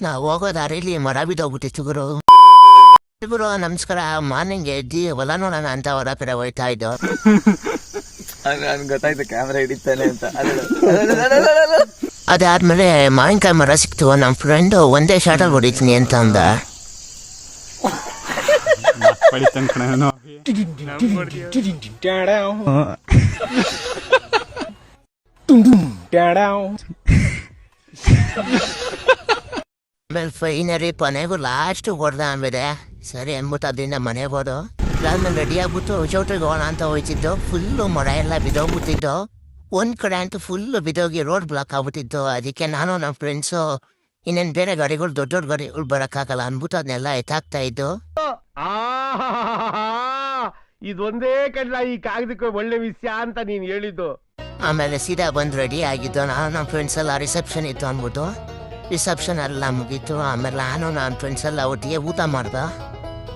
ನಾವು ಹೋಗೋ ದಾರಿಲಿ ಮರ ಬಿದ್ದೋಗ್ಬಿಟ್ಟಿತ್ತು ಗುರು. ಗುರು ನಮಸ್ಕಾರ, ಮಾರ್ನಿಂಗ್ ಎದ್ದಿ ಹೊಲ ನೋಡೋಣ ಅಂತ ಹೊರ ಪೆರ ಹೋಯ್ತಾ ಇದ್ದು. ನನ್ಗೆ ಗೊತ್ತಾಯ್ತು ಕ್ಯಾಮ್ರಾ ಹಿಡಿತಾನೆ ಅಂತ. ಅದಾದ್ಮೇಲೆ ಮಾವಿನಕಾಯಿ ಮರ ಸಿಕ್ತು. ನಮ್ಮ ಫ್ರೆಂಡು ಒಂದೇ ಶಾರ್ಟಲ್ಲಿ ಹೊಡಿತೀನಿ ಅಂತ ಅಂದ. ಆಮೇಲೆ ಫೈನರಿ ಕೊನೆಗೂ ಲಾಸ್ಟ್ ಹೊಡೆದ. ಆಮೇಲೆ ಸರಿ ಅಂದ್ಬಿಟ್ಟು ಅದರಿಂದ ಮನೆಗೆ ಹೋದು. ಅದಾದ್ಮೇಲೆ ರೆಡಿ ಆಗ್ಬಿಟ್ಟು ಚೌಟ್ರಿಗೆ ಹೋಗೋಣ ಅಂತ ಹೋಯ್ತಿದ್ದು. ಫುಲ್ಲು ಮರ ಎಲ್ಲ ಬಿದ್ದೋಗ್ಬಿಟ್ಟಿದ್ದು. ಒಂದು ಕಡೆ ಅಂತೂ ಫುಲ್ಲು ಬಿದ್ದೋಗಿ ರೋಡ್ ಬ್ಲಾಕ್ ಆಗ್ಬಿಟ್ಟಿತ್ತು. ಅದಕ್ಕೆ ನಾನು ನಮ್ಮ ಫ್ರೆಂಡ್ಸು ಇನ್ನೇನು ಬೇರೆ ಗಾಡಿಗಳು ದೊಡ್ಡ ದೊಡ್ಡ ಗಾಡಿಗಳು ಬರೋಕ್ಕಾಗಲ್ಲ ಅಂದ್ಬಿಟ್ಟು ಅದನ್ನೆಲ್ಲ ಎತ್ತಾಕ್ತಾ ಇದ್ದು. ಇದೊಂದೇ ಕಡ್ಲ ಈ ಕಾಗದಕ್ಕೆ ಒಳ್ಳೆ ವಿಷಯ ಅಂತ ನೀನ್ ಹೇಳಿದ್ದು. ಆಮೇಲೆ ಸೀದಾ ಬಂದು ರೆಡಿ ಆಗಿದ್ದು. ನಾನು ನಮ್ಮ ಫ್ರೆಂಡ್ಸ್ ಎಲ್ಲ ರಿಸೆಪ್ಷನ್ ಇತ್ತು ಅಂದ್ಬಿಟ್ಟು ರಿಸೆಪ್ಷನ್ ಎಲ್ಲ ಮುಗೀತು. ಆಮೇಲೆ ನಾನು ನನ್ನ ಫ್ರೆಂಡ್ಸ್ ಎಲ್ಲ ಒಟ್ಟಿಗೆ ಊಟ ಮಾಡ್ದೆ.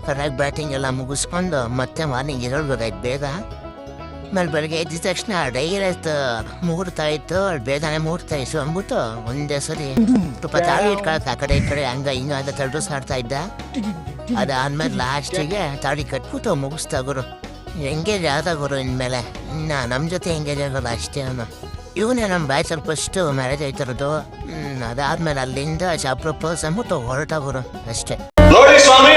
ಕರೆಕ್ಟ್ ಬ್ಯಾಟಿಂಗ್ ಎಲ್ಲ ಮುಗಿಸ್ಕೊಂಡು ಮತ್ತೆ ಮಾರ್ನಿಂಗ್ ಇರೋಳ್ಬೇಕಾಯ್ತು ಬೇಗ. ಆಮೇಲೆ ಬೆಳಗ್ಗೆ ಎದ್ದ ತಕ್ಷಣ ಡೈರೆಕ್ಟ್ ಮುಹೂರ್ತ ಇತ್ತು. ಬೇಗನೆ ಮುಹೂರ್ತ ಇತ್ತು ಅಂದ್ಬಿಟ್ಟು ಒಂದೇ ಸರಿ ಸ್ವಲ್ಪ ತಾಳಿ ಇಟ್ಕೊಳಕ್ಕೆ ಆ ಕಡೆ ಈ ಕಡೆ ಹಂಗ ಹಿಂಗ ಅಂತ ತಡ್ರಸ್ ಆಡ್ತಾ ಇದ್ದ. ಅದಾದ್ಮೇಲೆ ಲಾಸ್ಟಿಗೆ ತಾಳಿ ಕಟ್ಬಿಟ್ಟು ಮುಗಿಸ್ತಾ ಗುರು. ಎಂಗೇಜ್ ಆದ ಗುರು. ಇನ್ಮೇಲೆ ಇನ್ನು ನಮ್ಮ ಜೊತೆ ಎಂಗೇಜ್ ಆಗೋದು ಅಷ್ಟೇ. ಇವನೇ ನಮ್ಮ ಬ್ಯಾಚಲ್ಲಿ ಫಸ್ಟು ಮ್ಯಾರೇಜ್ ಆಯ್ತಿರೋದು. ಅದಾದ್ಮೇಲೆ ಅಲ್ಲಿಂದ ಚಾಪ್ರ ಪರ್ಸ್ ಅಂದ್ಬಿಟ್ಟು ಹೊರಟ ಗುರು ಅಷ್ಟೇ. ನೋಡಿ ಸ್ವಾಮಿ,